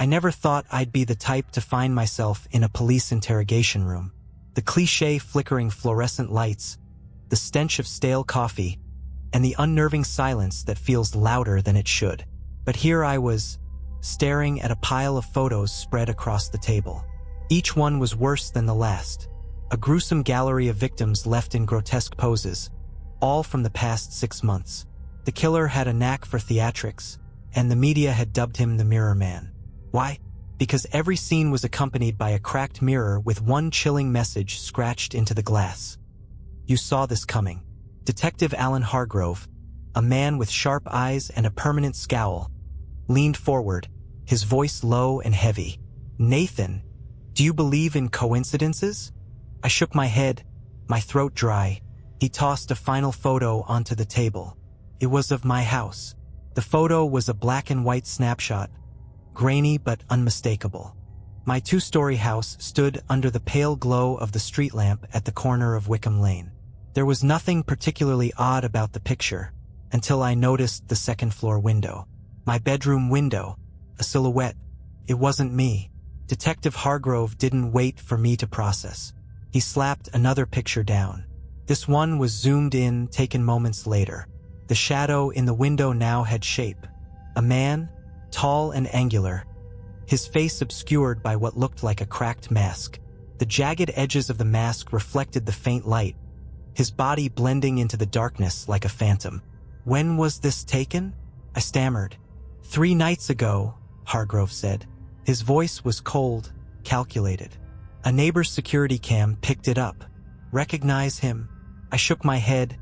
I never thought I'd be the type to find myself in a police interrogation room. The cliché flickering fluorescent lights, the stench of stale coffee, and the unnerving silence that feels louder than it should. But here I was, staring at a pile of photos spread across the table. Each one was worse than the last, a gruesome gallery of victims left in grotesque poses, all from the past 6 months. The killer had a knack for theatrics, and the media had dubbed him the Mirror Man. Why? Because every scene was accompanied by a cracked mirror with one chilling message scratched into the glass. You saw this coming. Detective Alan Hargrove, a man with sharp eyes and a permanent scowl, leaned forward, his voice low and heavy. "Nathan, do you believe in coincidences?" I shook my head, my throat dry. He tossed a final photo onto the table. It was of my house. The photo was a black and white snapshot, grainy but unmistakable. My 2-story house stood under the pale glow of the street lamp at the corner of Wickham Lane. There was nothing particularly odd about the picture, until I noticed the second-floor window. My bedroom window, a silhouette. It wasn't me. Detective Hargrove didn't wait for me to process. He slapped another picture down. This one was zoomed in, taken moments later. The shadow in the window now had shape. A man, tall and angular, his face obscured by what looked like a cracked mask. The jagged edges of the mask reflected the faint light, his body blending into the darkness like a phantom. "When was this taken?" I stammered. 3 nights ago, Hargrove said. His voice was cold, calculated. A neighbor's security cam picked it up. "Recognize him?" I shook my head,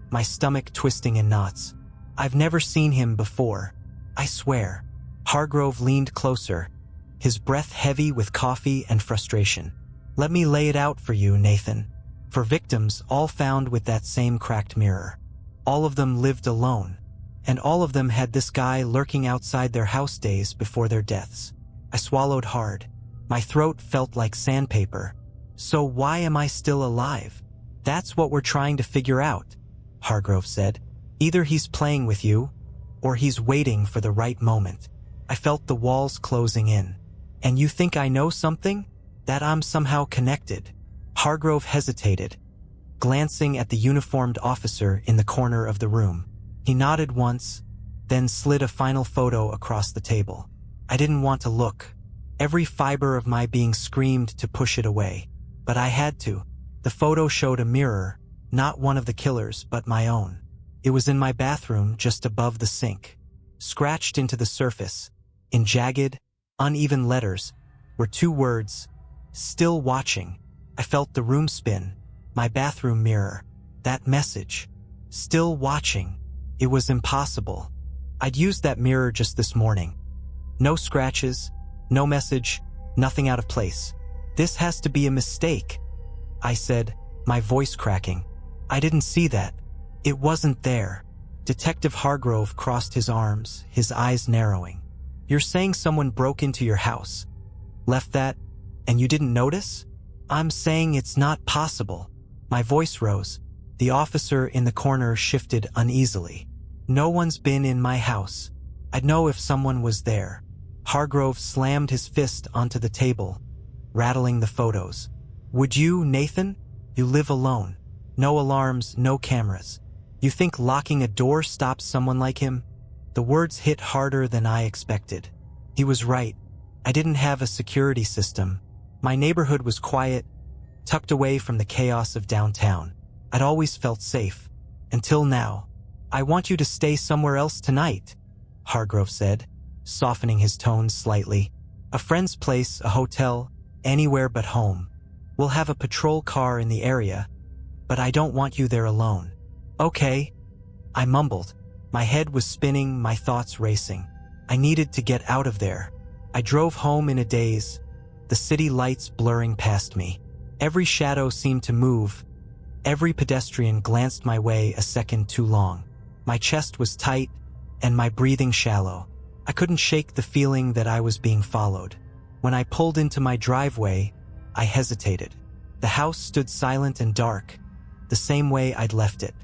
my stomach twisting in knots. "I've never seen him before. I swear." Hargrove leaned closer, his breath heavy with coffee and frustration. "Let me lay it out for you, Nathan. For victims all found with that same cracked mirror. All of them lived alone, and all of them had this guy lurking outside their house days before their deaths." I swallowed hard. My throat felt like sandpaper. "So why am I still alive?" "That's what we're trying to figure out," Hargrove said. "Either he's playing with you, or he's waiting for the right moment." I felt the walls closing in. "And you think I know something? That I'm somehow connected?" Hargrove hesitated, glancing at the uniformed officer in the corner of the room. He nodded once, then slid a final photo across the table. I didn't want to look. Every fiber of my being screamed to push it away. But I had to. The photo showed a mirror, not one of the killer's, but my own. It was in my bathroom just above the sink. Scratched into the surface, in jagged, uneven letters, were 2 words, "Still watching." I felt the room spin, my bathroom mirror. That message, "Still watching." It was impossible. I'd used that mirror just this morning. No scratches, no message, nothing out of place. "This has to be a mistake," I said, my voice cracking. "I didn't see that. It wasn't there." Detective Hargrove crossed his arms, his eyes narrowing. "You're saying someone broke into your house, left that, and you didn't notice?" "I'm saying it's not possible." My voice rose. The officer in the corner shifted uneasily. "No one's been in my house. I'd know if someone was there." Hargrove slammed his fist onto the table, rattling the photos. "Would you, Nathan? You live alone. No alarms, no cameras. You think locking a door stops someone like him?" The words hit harder than I expected. He was right. I didn't have a security system. My neighborhood was quiet, tucked away from the chaos of downtown. I'd always felt safe. Until now. "I want you to stay somewhere else tonight," Hargrove said, softening his tone slightly. "A friend's place, a hotel, anywhere but home. We'll have a patrol car in the area, but I don't want you there alone." "Okay," I mumbled. My head was spinning, my thoughts racing. I needed to get out of there. I drove home in a daze, the city lights blurring past me. Every shadow seemed to move. Every pedestrian glanced my way a second too long. My chest was tight, and my breathing shallow. I couldn't shake the feeling that I was being followed. When I pulled into my driveway, I hesitated. The house stood silent and dark, the same way I'd left it.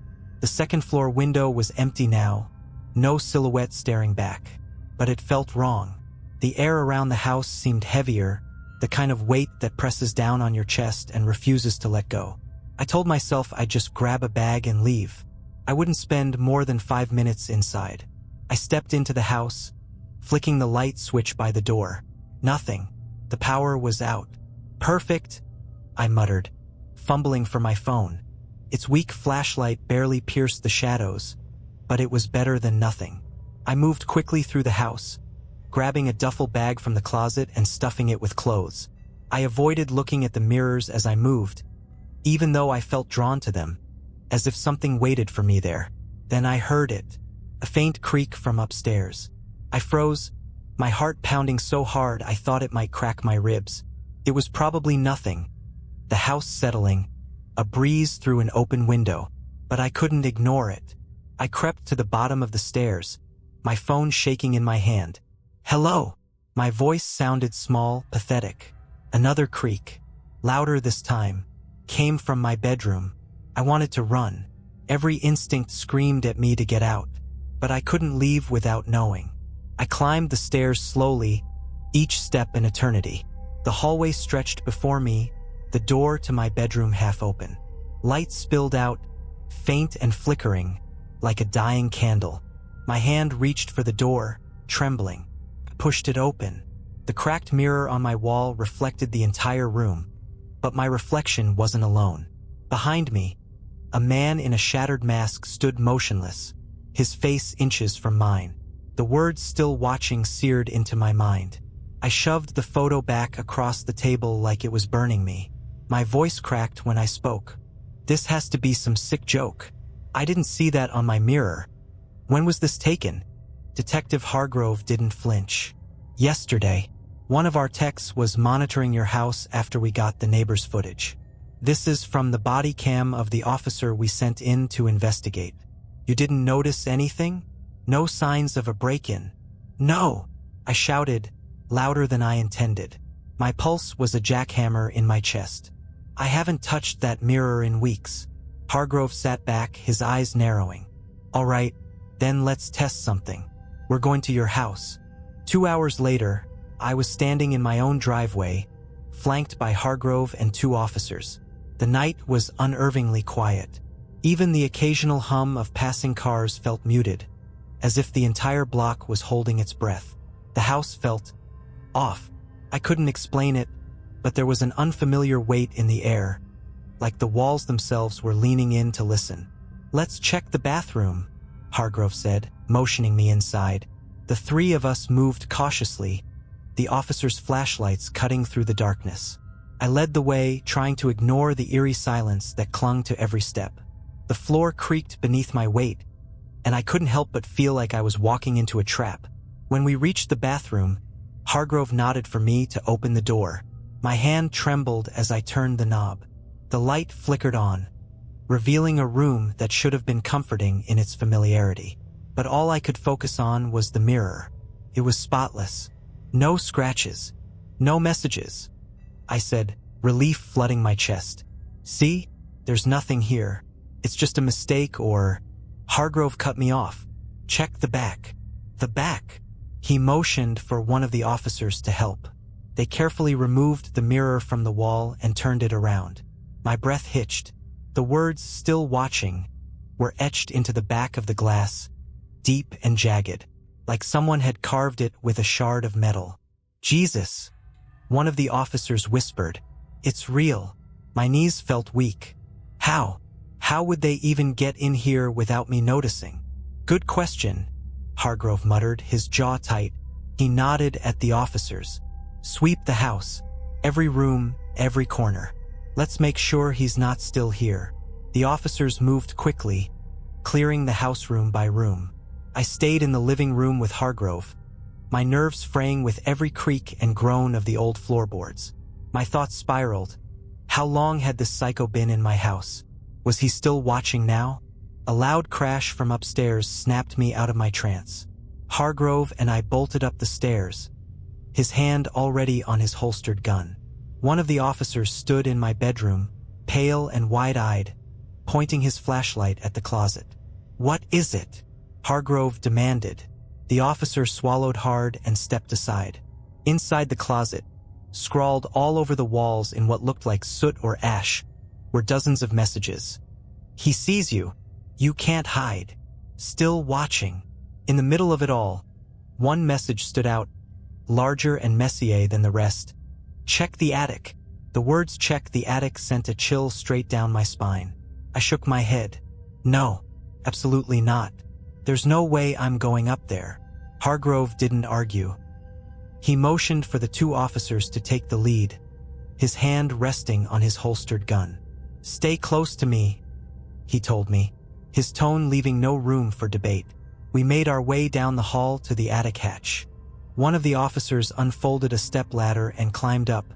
The second-floor window was empty now, no silhouette staring back. But it felt wrong. The air around the house seemed heavier, the kind of weight that presses down on your chest and refuses to let go. I told myself I'd just grab a bag and leave. I wouldn't spend more than 5 minutes inside. I stepped into the house, flicking the light switch by the door. Nothing. The power was out. Perfect, I muttered, fumbling for my phone. Its weak flashlight barely pierced the shadows, but it was better than nothing. I moved quickly through the house, grabbing a duffel bag from the closet and stuffing it with clothes. I avoided looking at the mirrors as I moved, even though I felt drawn to them, as if something waited for me there. Then I heard it, a faint creak from upstairs. I froze, my heart pounding so hard I thought it might crack my ribs. It was probably nothing. The house settling, a breeze through an open window, but I couldn't ignore it. I crept to the bottom of the stairs, my phone shaking in my hand. "Hello." My voice sounded small, pathetic. Another creak, louder this time, came from my bedroom. I wanted to run. Every instinct screamed at me to get out, but I couldn't leave without knowing. I climbed the stairs slowly, each step an eternity. The hallway stretched before me, the door to my bedroom half open. Light spilled out, faint and flickering, like a dying candle. My hand reached for the door, trembling. Pushed it open. The cracked mirror on my wall reflected the entire room, but my reflection wasn't alone. Behind me, a man in a shattered mask stood motionless, his face inches from mine. The words "still watching" seared into my mind. I shoved the photo back across the table like it was burning me. My voice cracked when I spoke. "This has to be some sick joke. I didn't see that on my mirror. When was this taken?" Detective Hargrove didn't flinch. "Yesterday. One of our techs was monitoring your house after we got the neighbor's footage. This is from the body cam of the officer we sent in to investigate. You didn't notice anything? No signs of a break-in?" "No," I shouted, louder than I intended. My pulse was a jackhammer in my chest. "I haven't touched that mirror in weeks." Hargrove sat back, his eyes narrowing. "All right, then let's test something. We're going to your house." 2 hours later, I was standing in my own driveway, flanked by Hargrove and 2 officers. The night was unnervingly quiet. Even the occasional hum of passing cars felt muted, as if the entire block was holding its breath. The house felt off. I couldn't explain it, but there was an unfamiliar weight in the air, like the walls themselves were leaning in to listen. "Let's check the bathroom," Hargrove said, motioning me inside. The 3 of us moved cautiously, the officers' flashlights cutting through the darkness. I led the way, trying to ignore the eerie silence that clung to every step. The floor creaked beneath my weight, and I couldn't help but feel like I was walking into a trap. When we reached the bathroom, Hargrove nodded for me to open the door. My hand trembled as I turned the knob. The light flickered on, revealing a room that should have been comforting in its familiarity. But all I could focus on was the mirror. It was spotless. No scratches. No messages. I said, relief flooding my chest. "See? There's nothing here. It's just a mistake or..." Hargrove cut me off. "Check the back." "The back?" He motioned for one of the officers to help. They carefully removed the mirror from the wall and turned it around. My breath hitched. The words "still watching" were etched into the back of the glass, deep and jagged, like someone had carved it with a shard of metal. "Jesus," one of the officers whispered. "It's real." My knees felt weak. How? How would they even get in here without me noticing? "Good question," Hargrove muttered, his jaw tight. He nodded at the officers. "Sweep the house. Every room, every corner. Let's make sure he's not still here." The officers moved quickly, clearing the house room by room. I stayed in the living room with Hargrove, my nerves fraying with every creak and groan of the old floorboards. My thoughts spiraled. How long had this psycho been in my house? Was he still watching now? A loud crash from upstairs snapped me out of my trance. Hargrove and I bolted up the stairs, his hand already on his holstered gun. One of the officers stood in my bedroom, pale and wide-eyed, pointing his flashlight at the closet. "What is it?" Hargrove demanded. The officer swallowed hard and stepped aside. Inside the closet, scrawled all over the walls in what looked like soot or ash, were dozens of messages. "He sees you. You can't hide. Still watching." In the middle of it all, one message stood out, larger and messier than the rest. "Check the attic." The words "check the attic" sent a chill straight down my spine. I shook my head. "No, absolutely not. There's no way I'm going up there." Hargrove didn't argue. He motioned for the two officers to take the lead, his hand resting on his holstered gun. "Stay close to me," he told me, his tone leaving no room for debate. We made our way down the hall to the attic hatch. One of the officers unfolded a stepladder and climbed up,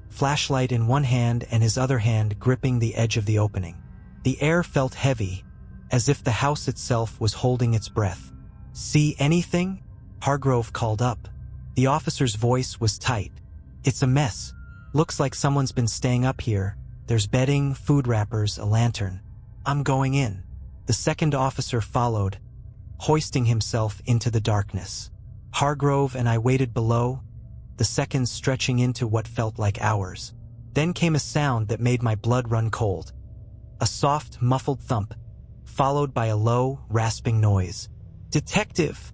flashlight in one hand and his other hand gripping the edge of the opening. The air felt heavy, as if the house itself was holding its breath. "See anything?" Hargrove called up. The officer's voice was tight. "It's a mess. Looks like someone's been staying up here. There's bedding, food wrappers, a lantern." "I'm going in." The second officer followed, hoisting himself into the darkness. Hargrove and I waited below, the seconds stretching into what felt like hours. Then came a sound that made my blood run cold. A soft, muffled thump, followed by a low, rasping noise. "Detective!"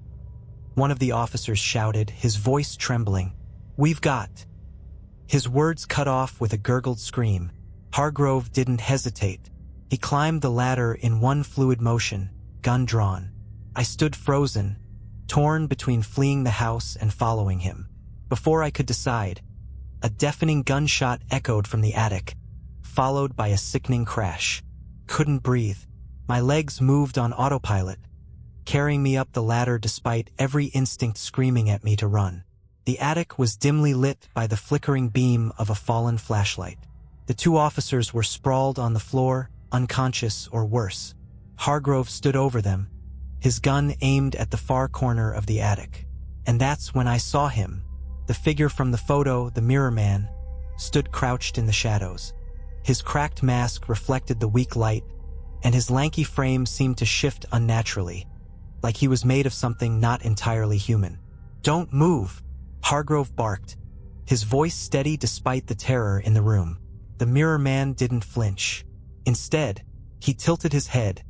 One of the officers shouted, his voice trembling. "We've got..." His words cut off with a gurgled scream. Hargrove didn't hesitate. He climbed the ladder in one fluid motion, gun drawn. I stood frozen, torn between fleeing the house and following him. Before I could decide, a deafening gunshot echoed from the attic, followed by a sickening crash. Couldn't breathe. My legs moved on autopilot, carrying me up the ladder despite every instinct screaming at me to run. The attic was dimly lit by the flickering beam of a fallen flashlight. The two officers were sprawled on the floor, unconscious or worse. Hargrove stood over them, his gun aimed at the far corner of the attic. And that's when I saw him. The figure from the photo, the mirror man, stood crouched in the shadows. His cracked mask reflected the weak light, and his lanky frame seemed to shift unnaturally, like he was made of something not entirely human. "Don't move," Hargrove barked, his voice steady despite the terror in the room. The mirror man didn't flinch. Instead, he tilted his head,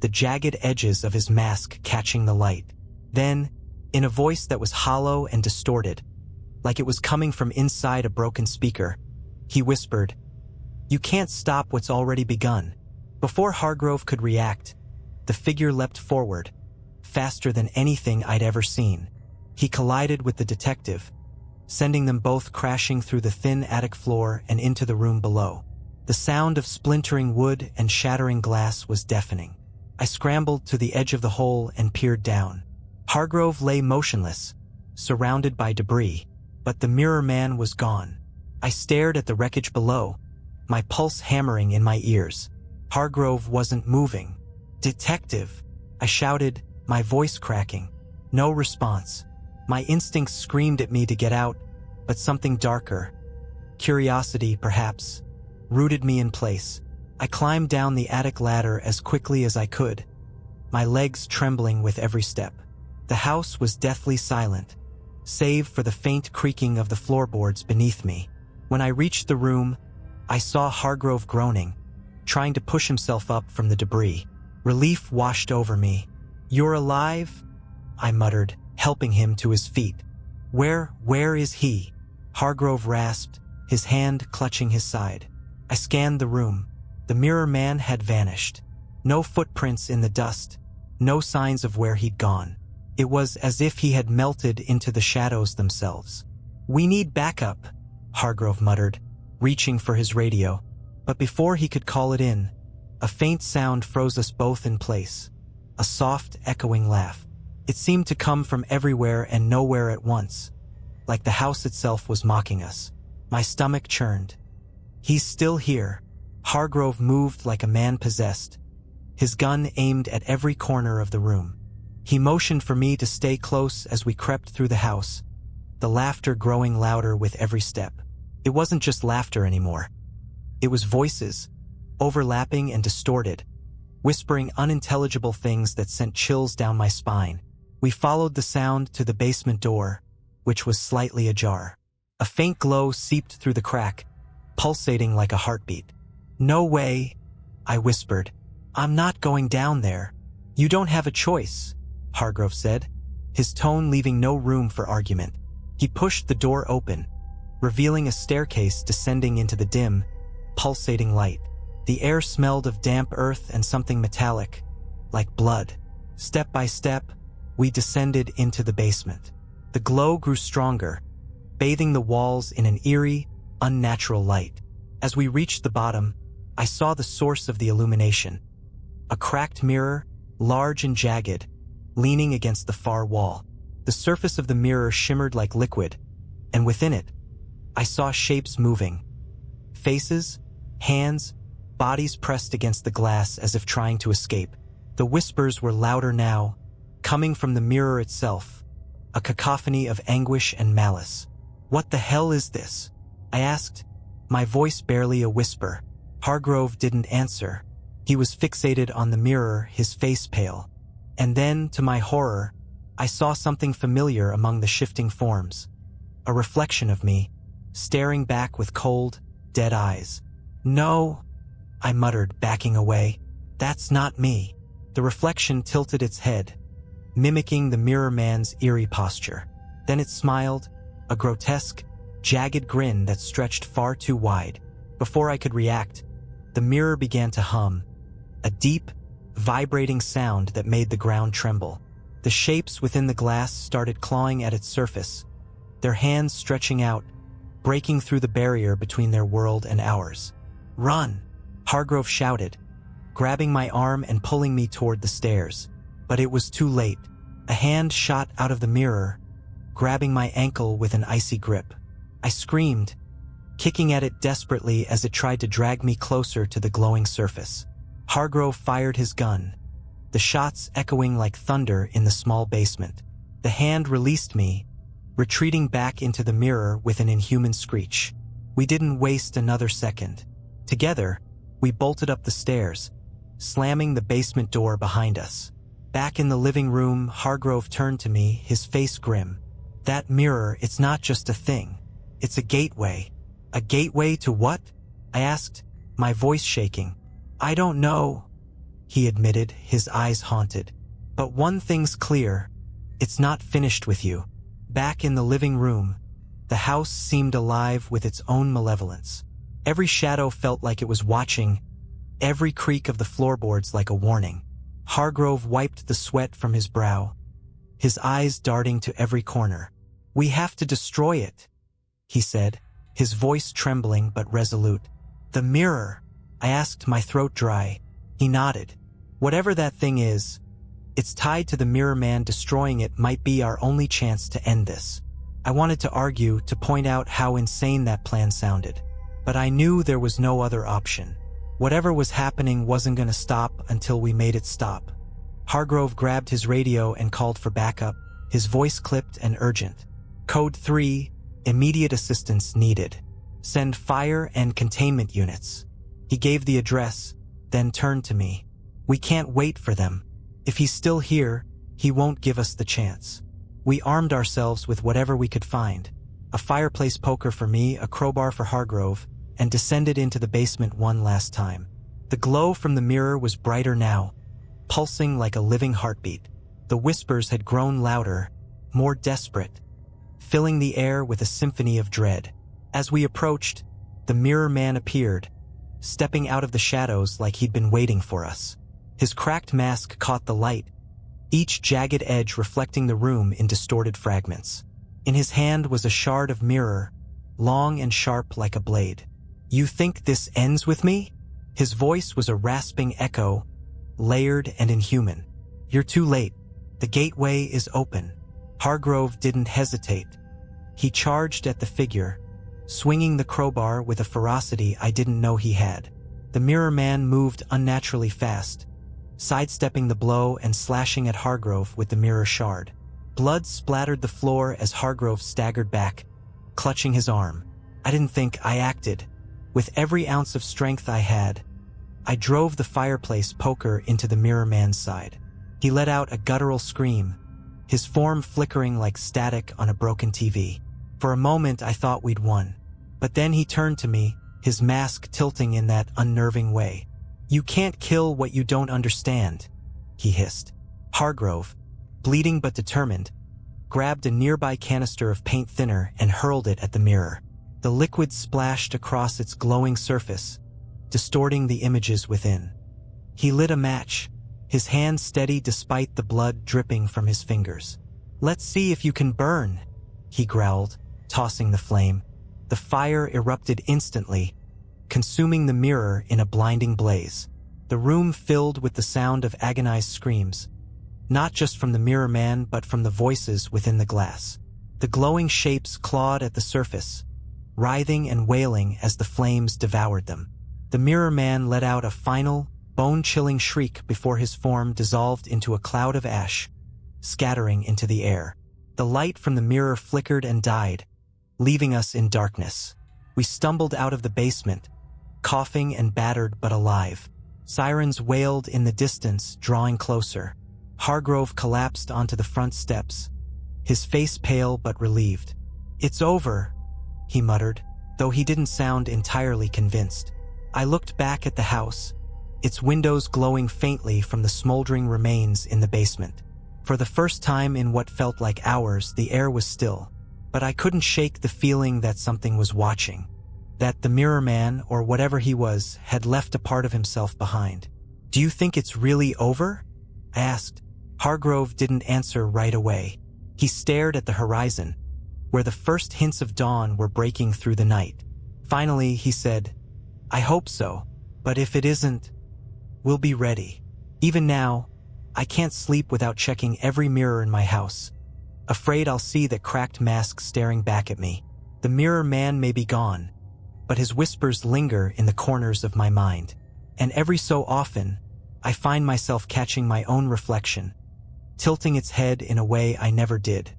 the jagged edges of his mask catching the light. Then, in a voice that was hollow and distorted, like it was coming from inside a broken speaker, he whispered, "You can't stop what's already begun." Before Hargrove could react, the figure leapt forward, faster than anything I'd ever seen. He collided with the detective, sending them both crashing through the thin attic floor and into the room below. The sound of splintering wood and shattering glass was deafening. I scrambled to the edge of the hole and peered down. Hargrove lay motionless, surrounded by debris, but the mirror man was gone. I stared at the wreckage below, my pulse hammering in my ears. Hargrove wasn't moving. "Detective!" I shouted, my voice cracking. No response. My instincts screamed at me to get out, but something darker, curiosity perhaps, rooted me in place. I climbed down the attic ladder as quickly as I could, my legs trembling with every step. The house was deathly silent, save for the faint creaking of the floorboards beneath me. When I reached the room, I saw Hargrove groaning, trying to push himself up from the debris. Relief washed over me. "You're alive?" I muttered, helping him to his feet. Where is he?" Hargrove rasped, his hand clutching his side. I scanned the room. The mirror man had vanished. No footprints in the dust, no signs of where he'd gone. It was as if he had melted into the shadows themselves. "We need backup," Hargrove muttered, reaching for his radio. But before he could call it in, a faint sound froze us both in place. A soft, echoing laugh. It seemed to come from everywhere and nowhere at once, like the house itself was mocking us. My stomach churned. "He's still here." Hargrove moved like a man possessed, his gun aimed at every corner of the room. He motioned for me to stay close as we crept through the house, the laughter growing louder with every step. It wasn't just laughter anymore. It was voices, overlapping and distorted, whispering unintelligible things that sent chills down my spine. We followed the sound to the basement door, which was slightly ajar. A faint glow seeped through the crack, pulsating like a heartbeat. "No way," I whispered. "I'm not going down there." "You don't have a choice," Hargrove said, his tone leaving no room for argument. He pushed the door open, revealing a staircase descending into the dim, pulsating light. The air smelled of damp earth and something metallic, like blood. Step by step, we descended into the basement. The glow grew stronger, bathing the walls in an eerie, unnatural light. As we reached the bottom, I saw the source of the illumination. A cracked mirror, large and jagged, leaning against the far wall. The surface of the mirror shimmered like liquid, and within it, I saw shapes moving. Faces, hands, bodies pressed against the glass as if trying to escape. The whispers were louder now, coming from the mirror itself, a cacophony of anguish and malice. "What the hell is this?" I asked, my voice barely a whisper. Hargrove didn't answer. He was fixated on the mirror, his face pale. And then, to my horror, I saw something familiar among the shifting forms. A reflection of me, staring back with cold, dead eyes. "No," I muttered, backing away. "That's not me." The reflection tilted its head, mimicking the mirror man's eerie posture. Then it smiled, a grotesque, jagged grin that stretched far too wide. Before I could react, the mirror began to hum, a deep, vibrating sound that made the ground tremble. The shapes within the glass started clawing at its surface, their hands stretching out, breaking through the barrier between their world and ours. "Run!" Hargrove shouted, grabbing my arm and pulling me toward the stairs. But it was too late. A hand shot out of the mirror, grabbing my ankle with an icy grip. I screamed, kicking at it desperately as it tried to drag me closer to the glowing surface. Hargrove fired his gun, the shots echoing like thunder in the small basement. The hand released me, retreating back into the mirror with an inhuman screech. We didn't waste another second. Together, we bolted up the stairs, slamming the basement door behind us. Back in the living room, Hargrove turned to me, his face grim. "That mirror, it's not just a thing. It's a gateway." "A gateway to what?" I asked, my voice shaking. "I don't know," he admitted, his eyes haunted. "But one thing's clear. It's not finished with you." Back in the living room, the house seemed alive with its own malevolence. Every shadow felt like it was watching, every creak of the floorboards like a warning. Hargrove wiped the sweat from his brow, his eyes darting to every corner. "We have to destroy it," he said, his voice trembling but resolute. "The mirror?" I asked, my throat dry. He nodded. "Whatever that thing is, it's tied to the mirror man. Destroying it might be our only chance to end this." I wanted to argue, to point out how insane that plan sounded. But I knew there was no other option. Whatever was happening wasn't going to stop until we made it stop. Hargrove grabbed his radio and called for backup, his voice clipped and urgent. "Code 3, immediate assistance needed. Send fire and containment units." He gave the address, then turned to me. "We can't wait for them. If he's still here, he won't give us the chance." We armed ourselves with whatever we could find. A fireplace poker for me, a crowbar for Hargrove, and descended into the basement one last time. The glow from the mirror was brighter now, pulsing like a living heartbeat. The whispers had grown louder, more desperate, filling the air with a symphony of dread. As we approached, the mirror man appeared, stepping out of the shadows like he'd been waiting for us. His cracked mask caught the light, each jagged edge reflecting the room in distorted fragments. In his hand was a shard of mirror, long and sharp like a blade. "You think this ends with me?" His voice was a rasping echo, layered and inhuman. "You're too late. The gateway is open." Hargrove didn't hesitate. He charged at the figure, swinging the crowbar with a ferocity I didn't know he had. The mirror man moved unnaturally fast, sidestepping the blow and slashing at Hargrove with the mirror shard. Blood splattered the floor as Hargrove staggered back, clutching his arm. I didn't think. I acted. With every ounce of strength I had, I drove the fireplace poker into the mirror man's side. He let out a guttural scream, his form flickering like static on a broken TV. For a moment I thought we'd won. But then he turned to me, his mask tilting in that unnerving way. "You can't kill what you don't understand," he hissed. Hargrove, bleeding but determined, grabbed a nearby canister of paint thinner and hurled it at the mirror. The liquid splashed across its glowing surface, distorting the images within. He lit a match, his hand steady despite the blood dripping from his fingers. "Let's see if you can burn," he growled, tossing the flame. The fire erupted instantly, consuming the mirror in a blinding blaze. The room filled with the sound of agonized screams, not just from the mirror man but from the voices within the glass. The glowing shapes clawed at the surface, writhing and wailing as the flames devoured them. The mirror man let out a final, bone-chilling shriek before his form dissolved into a cloud of ash, scattering into the air. The light from the mirror flickered and died, leaving us in darkness. We stumbled out of the basement, coughing and battered but alive. Sirens wailed in the distance, drawing closer. Hargrove collapsed onto the front steps, his face pale but relieved. "It's over," he muttered, though he didn't sound entirely convinced. I looked back at the house, its windows glowing faintly from the smoldering remains in the basement. For the first time in what felt like hours, the air was still, but I couldn't shake the feeling that something was watching, that the mirror man, or whatever he was, had left a part of himself behind. "Do you think it's really over?" I asked. Hargrove didn't answer right away. He stared at the horizon, where the first hints of dawn were breaking through the night. Finally, he said, "I hope so, but if it isn't, we'll be ready. Even now, I can't sleep without checking every mirror in my house, afraid I'll see that cracked mask staring back at me. The mirror man may be gone, but his whispers linger in the corners of my mind. And every so often, I find myself catching my own reflection, tilting its head in a way I never did